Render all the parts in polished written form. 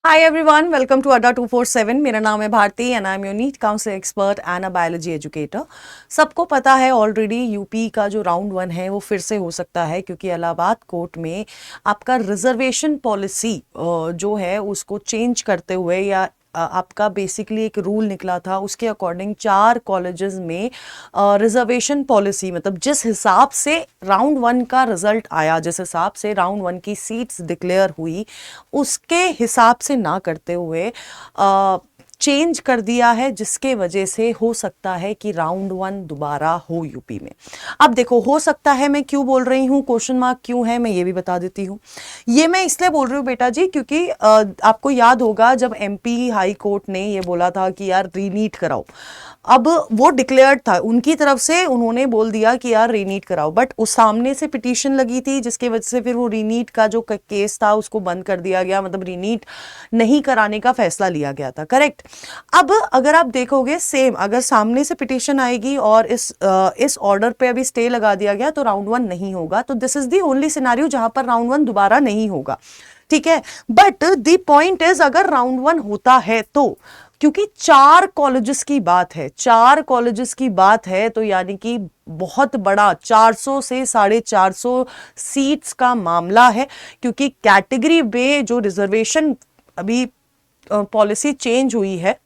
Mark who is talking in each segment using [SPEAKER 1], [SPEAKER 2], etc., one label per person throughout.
[SPEAKER 1] Hi everyone, welcome to Adda 247। मेरा नाम है Bharti and I am your NEET counselling expert and a biology educator. सबको पता है ऑलरेडी यूपी का जो राउंड 1 है वो फिर से हो सकता है क्योंकि इलाहाबाद कोर्ट में आपका रिजर्वेशन पॉलिसी जो है उसको चेंज करते हुए या आपका बेसिकली एक रूल निकला था उसके अकॉर्डिंग 4 कॉलेजेस में रिजर्वेशन पॉलिसी मतलब जिस हिसाब से राउंड 1 का रिजल्ट आया, जिस हिसाब से राउंड 1 की सीट्स डिक्लेयर हुई उसके हिसाब से ना करते हुए चेंज कर दिया है, जिसके वजह से हो सकता है कि राउंड 1 दोबारा हो यूपी में। अब देखो, हो सकता है मैं क्यों बोल रही हूँ, क्वेश्चन मार्क क्यों है, मैं ये भी बता देती हूँ। ये मैं इसलिए बोल रही हूँ बेटा जी क्योंकि आपको याद होगा जब एमपी हाई कोर्ट ने ये बोला था कि यार रीनीट कराओ, अब वो डिक्लेयर्ड था उनकी तरफ से, उन्होंने बोल दिया कि यार रीनीट कराओ, बट उस सामने से पिटीशन लगी थी जिसकी वजह से फिर वो रीनीट का जो केस था उसको बंद कर दिया गया, मतलब रीनीट नहीं कराने का फैसला लिया गया था। करेक्ट। अब अगर आप देखोगे सेम, अगर सामने से पिटीशन आएगी और इस ऑर्डर पे अभी स्टे लगा दिया गया तो राउंड 1 नहीं होगा, तो this is the only scenario जहां पर राउंड 1 दोबारा नहीं होगा। ठीक है, बट द पॉइंट इज अगर राउंड 1 होता है तो, क्योंकि 4 कॉलेजेस की बात है, 4 कॉलेजेस की बात है, तो यानी कि बहुत बड़ा 400 से 450 सीट्स का मामला है, क्योंकि कैटेगरी में जो रिजर्वेशन अभी पॉलिसी चेंज हुई है,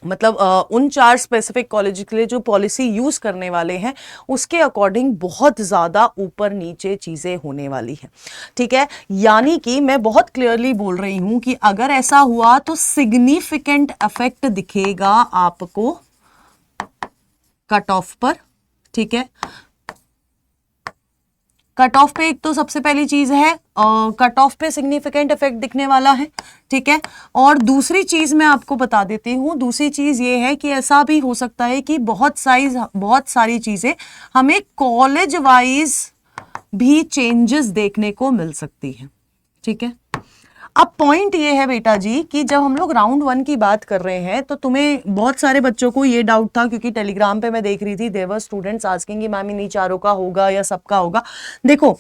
[SPEAKER 1] मतलब उन 4 स्पेसिफिक कॉलेज के लिए जो पॉलिसी यूज करने वाले हैं उसके अकॉर्डिंग बहुत ज्यादा ऊपर नीचे चीजें होने वाली हैं। ठीक है, यानी कि मैं बहुत क्लियरली बोल रही हूं कि अगर ऐसा हुआ तो सिग्निफिकेंट इफेक्ट दिखेगा आपको कट ऑफ पर। ठीक है, कट ऑफ पे एक तो सबसे पहली चीज है, कट ऑफ पे सिग्निफिकेंट इफेक्ट दिखने वाला है। ठीक है, और दूसरी चीज मैं आपको बता देती हूँ, दूसरी चीज ये है कि ऐसा भी हो सकता है कि बहुत सारी चीजें हमें कॉलेज वाइज भी चेंजेस देखने को मिल सकती है। ठीक है, अब पॉइंट ये है बेटा जी कि जब हम लोग राउंड 1 की बात कर रहे हैं तो तुम्हें बहुत सारे बच्चों को ये डाउट था, क्योंकि टेलीग्राम पे मैं देख रही थी देवर स्टूडेंट्स आस्किंग कि मैम इन्हीं चारों का होगा या सबका होगा। देखो,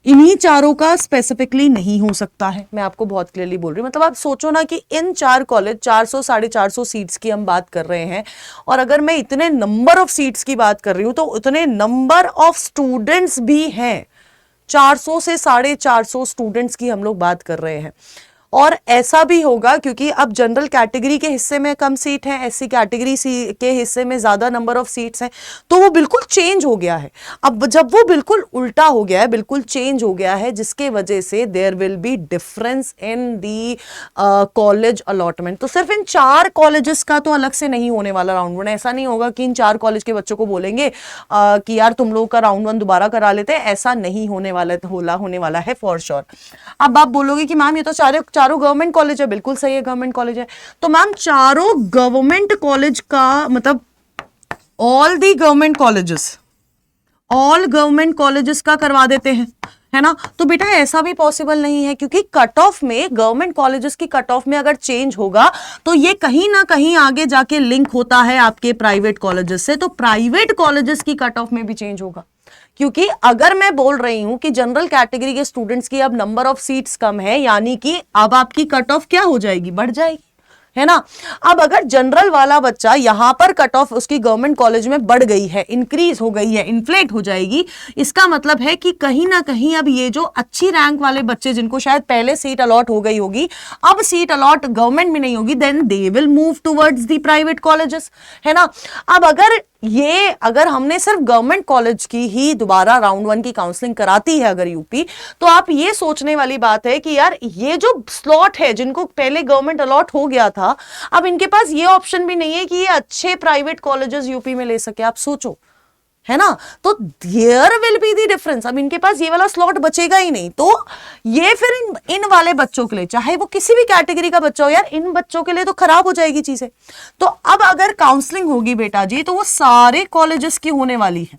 [SPEAKER 1] इन्हीं चारों का स्पेसिफिकली नहीं हो सकता है, मैं आपको बहुत क्लियरली बोल रही हूँ। मतलब आप सोचो ना कि इन 4 कॉलेज 400 450 सीट्स की हम बात कर रहे हैं, और अगर मैं इतने नंबर ऑफ सीट्स की बात कर रही हूँ तो उतने नंबर ऑफ स्टूडेंट्स भी हैं, 400 से 450 स्टूडेंट्स की हम लोग बात कर रहे हैं। और ऐसा भी होगा क्योंकि अब जनरल कैटेगरी के हिस्से में कम सीट है, एससी कैटेगरी के हिस्से में ज्यादा नंबर ऑफ सीट्स हैं, तो वो बिल्कुल चेंज हो गया है। अब जब वो बिल्कुल उल्टा हो गया है, बिल्कुल चेंज हो गया है, जिसके वजह से there will be difference in the college allotment. तो सिर्फ इन 4 कॉलेजेस का तो अलग से नहीं होने वाला राउंड 1। ऐसा नहीं होगा कि इन 4 कॉलेज के बच्चों को बोलेंगे कि यार तुम लोग का राउंड 1 दोबारा करा लेते हैं, ऐसा नहीं होने वाला है फॉर श्योर। अब आप बोलोगे कि मैम ये तो चारों गवर्नमेंट कॉलेज है, बिल्कुल सही है, गवर्नमेंट कॉलेज है। तो मैम चारों गवर्नमेंट कॉलेज का मतलब ऑल गवर्नमेंट कॉलेजेस का करवा देते हैं, है ना? तो बेटा ऐसा भी पॉसिबल नहीं है, क्योंकि कट ऑफ में, गवर्नमेंट कॉलेजेस की कट ऑफ में अगर चेंज होगा तो ये कहीं ना कहीं आगे जाके लिंक होता है आपके प्राइवेट कॉलेजेस से, तो प्राइवेट कॉलेजेस की कट ऑफ में भी चेंज होगा। क्योंकि अगर मैं बोल रही हूं कि जनरल कैटेगरी के स्टूडेंट्स की अब नंबर ऑफ सीट्स कम है, यानी कि अब आपकी कट ऑफ क्या हो जाएगी, बढ़ जाएगी, है ना? अब अगर जनरल वाला बच्चा यहां पर कट ऑफ उसकी गवर्नमेंट कॉलेज में बढ़ गई है, इंक्रीज हो गई है, इन्फ्लेट हो जाएगी, इसका मतलब है कि कहीं ना कहीं अब ये जो अच्छी रैंक वाले बच्चे जिनको शायद पहले सीट अलॉट हो गई होगी, अब सीट अलॉट गवर्नमेंट में नहीं होगी, then they will move towards the private colleges, है ना? अब अगर हमने सिर्फ गवर्नमेंट कॉलेज की ही दोबारा राउंड 1 की काउंसलिंग कराती है अगर यूपी, तो आप ये सोचने वाली बात है कि यार ये जो स्लॉट है जिनको पहले गवर्नमेंट अलॉट हो गया था, अब इनके पास ये ऑप्शन भी नहीं है कि ये अच्छे प्राइवेट कॉलेजेस यूपी में ले सके। आप सोचो, है ना? तो there will be the difference, अब इनके पास ये वाला स्लॉट बचेगा ही नहीं। तो ये फिर इन वाले बच्चों के लिए, चाहे वो किसी भी कैटेगरी का बच्चा हो यार, इन बच्चों के लिए तो खराब हो जाएगी चीजें। तो अब अगर काउंसलिंग होगी बेटा जी तो वो सारे कॉलेजेस की होने वाली है।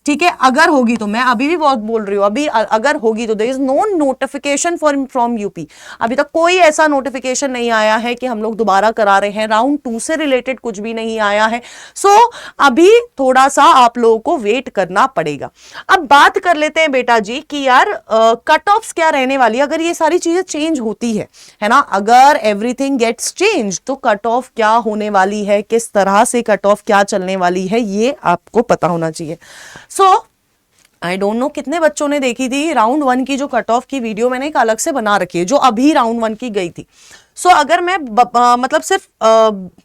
[SPEAKER 1] ठीक है, अगर होगी तो, मैं अभी भी बहुत बोल रही हूँ, अभी अगर होगी तो there is no notification from UP, अभी तक कोई ऐसा नोटिफिकेशन नहीं आया है कि हम लोग दोबारा करा रहे हैं, राउंड 2 से रिलेटेड कुछ भी नहीं आया है। सो अभी थोड़ा सा आप लोगों को वेट करना पड़ेगा। अब बात कर लेते हैं बेटा जी कि यार कट ऑफ्स क्या रहने वाली है अगर ये सारी चीजें चेंज होती है ना, अगर एवरीथिंग गेट्स चेंज तो कट ऑफ क्या होने वाली है, किस तरह से कट ऑफ क्या चलने वाली है, ये आपको पता होना चाहिए। सो आई डोंट नो कितने बच्चों ने देखी थी राउंड 1 की जो कट ऑफ की वीडियो, मैंने एक अलग से बना रखी है जो अभी राउंड 1 की गई थी। सो अगर मैं मतलब सिर्फ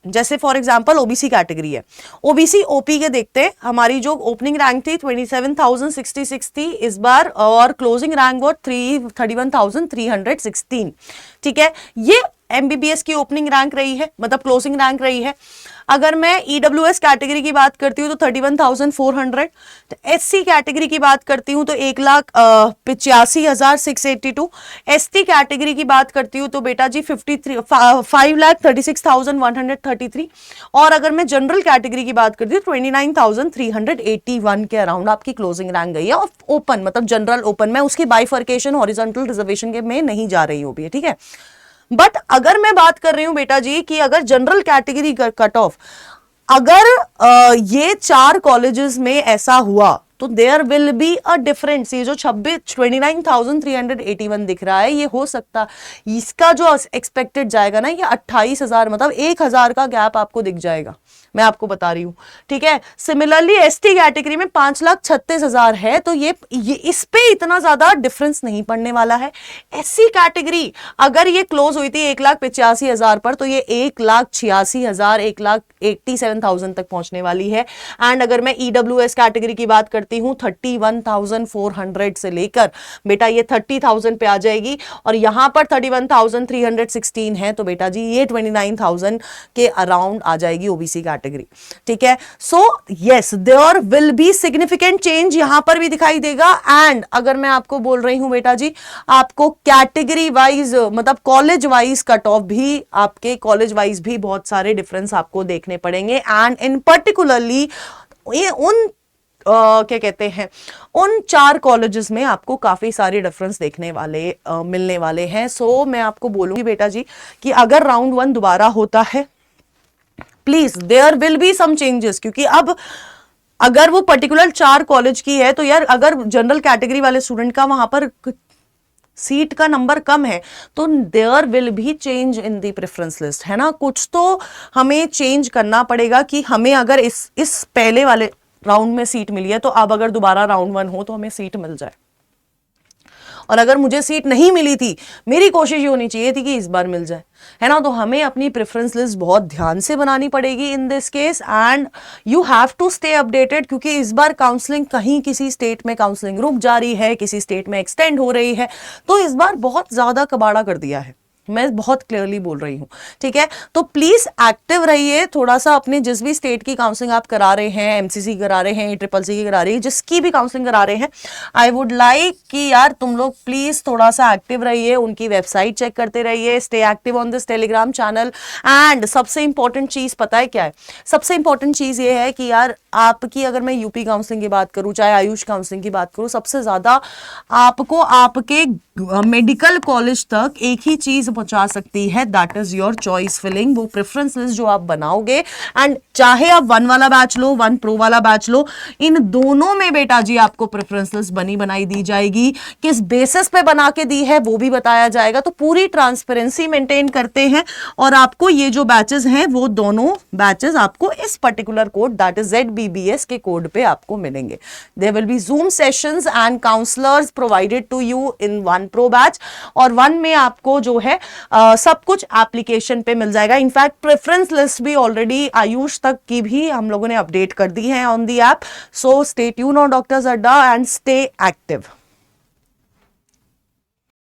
[SPEAKER 1] जैसे फॉर एग्जांपल ओबीसी कैटेगरी है, ओबीसी ओपी के देखते, हमारी जो ओपनिंग रैंक थी 27,066 थी इस बार, और क्लोजिंग रैंक वो 31,316, ठीक है, ये एमबीबीएस की ओपनिंग रैंक रही है, मतलब क्लोजिंग रैंक रही है। अगर मैं ईडब्ल्यूएस कैटेगरी की बात करती हूँ तो 31,400, तो एससी कैटेगरी की बात करती हूँ तो 1,85,682, एसटी कैटेगरी की बात करती हूँ तो बेटा जी 5,36,133, और अगर मैं जनरल कैटेगरी की बात करती हूँ 29,381 के अराउंड आपकी क्लोजिंग रैंक गई है। और ओपन मतलब जनरल ओपन, मैं उसकी बाइफर्केशन हॉरिजॉन्टल रिजर्वेशन के में नहीं जा रही हूँ भी, ठीक है। बट अगर मैं बात कर रही हूं बेटा जी कि अगर जनरल कैटेगरी कट ऑफ, अगर ये 4 कॉलेजेस में ऐसा हुआ तो there will be a difference. ये जो 29,381 दिख रहा है, ये हो सकता, इसका जो एक्सपेक्टेड जाएगा ना, ये 28,000 मतलब 1,000 का गैप आपको दिख जाएगा, मैं आपको बता रही हूं, ठीक है। सिमिलरली एसटी कैटेगरी में 5,36,000 है, तो ये इस पे इतना ज्यादा डिफरेंस नहीं पड़ने वाला है। एससी कैटेगरी अगर ये क्लोज हुई थी 1,85,000 पर, तो ये 1,86,000 1,87,000 तक पहुंचने वाली है। एंड अगर मैं ईडब्ल्यूएस कैटेगरी की बात करती हूं 31,400 से लेकर बेटा ये 30,000 पे आ जाएगी, और यहां पर 31,316 है, तो बेटा जी ये 29,000 के अराउंड आ जाएगी ओबीसी कैटेगरी, ठीक है। So yes there will be significant change, यहां पर भी दिखाई देगा। एंड अगर मैं आपको बोल रही हूं बेटा जी, आपको कैटेगरी वाइज मतलब कॉलेज वाइज कट ऑफ भी, आपके कॉलेज वाइज भी बहुत सारे डिफरेंस आपको देखने पड़ेंगे। एंड इन पर्टिकुलरली ये उन क्या कहते हैं, उन 4 कॉलेजेस में आपको काफी सारे डिफरेंस देखने वाले मिलने वाले हैं। सो मैं आपको बोलूंगी बेटा जी कि अगर राउंड 1 दोबारा होता है, please there will be some changes, क्योंकि अब अगर वो पर्टिकुलर 4 कॉलेज की है तो यार अगर जनरल कैटेगरी वाले स्टूडेंट का वहां पर सीट का नंबर कम है तो देयर विल भी change in the preference list, है ना। कुछ तो हमें चेंज करना पड़ेगा कि हमें अगर इस पहले वाले राउंड में सीट मिली है तो अब अगर दोबारा राउंड 1 हो तो हमें सीट मिल जाए। और अगर मुझे सीट नहीं मिली थी, मेरी कोशिश ये होनी चाहिए थी कि इस बार मिल जाए, है ना। तो हमें अपनी प्रेफरेंस लिस्ट बहुत ध्यान से बनानी पड़ेगी in this case, and you have to stay updated, क्योंकि इस बार काउंसलिंग कहीं किसी स्टेट में काउंसलिंग रुक जा रही है, किसी स्टेट में एक्सटेंड हो रही है, तो इस बार बहुत ज्यादा कबाड़ा कर दिया है, मैं बहुत क्लियरली बोल रही हूं, ठीक है। तो प्लीज एक्टिव रहिए थोड़ा सा, अपने जिस भी स्टेट की काउंसलिंग आप करा रहे हैं, एमसीसी करा रहे हैं, ट्रिपल-सी की करा रही है, जिसकी भी काउंसलिंग करा रहे हैं, आई वुड लाइक कि यार तुम लोग प्लीज थोड़ा सा एक्टिव रहिए, उनकी वेबसाइट चेक करते रहिए, stay active on this Telegram channel. And सबसे इंपॉर्टेंट चीज पता है क्या है, सबसे इंपॉर्टेंट चीज ये है कि यार आपकी, अगर मैं यूपी काउंसलिंग की बात करूं, चाहे आयुष काउंसलिंग की बात करूं, सबसे ज्यादा आपको आपके मेडिकल कॉलेज तक एक ही चीज पहुंचा सकती है, that is your choice filling, वो प्रेफरेंस लिस्ट जो आप बनाओगे। एंड चाहे आप 1 वाला बैच लो, 1 प्रो वाला बैच लो, इन दोनों में बेटा जी आपको प्रेफरेंस लिस्ट बनी बनाई दी जाएगी, किस बेसिस पे बना के दी है वो भी बताया जाएगा। तो पूरी ट्रांसपेरेंसी मेंटेन करते हैं, और आपको ये जो बैचेस हैं वो दोनों बैचेस आपको इस particular code that is ZBBS के कोड पे आपको मिलेंगे। There will be Zoom sessions and counsellors provided to you in 1 pro batch, और 1 में आपको जो है सब कुछ एप्लीकेशन पे मिल जाएगा। इनफैक्ट प्रेफरेंस लिस्ट भी ऑलरेडी आयुष तक की भी हम लोगों ने अपडेट कर दी है on the app. So stay tune on doctors अड्डा एंड स्टे एक्टिव।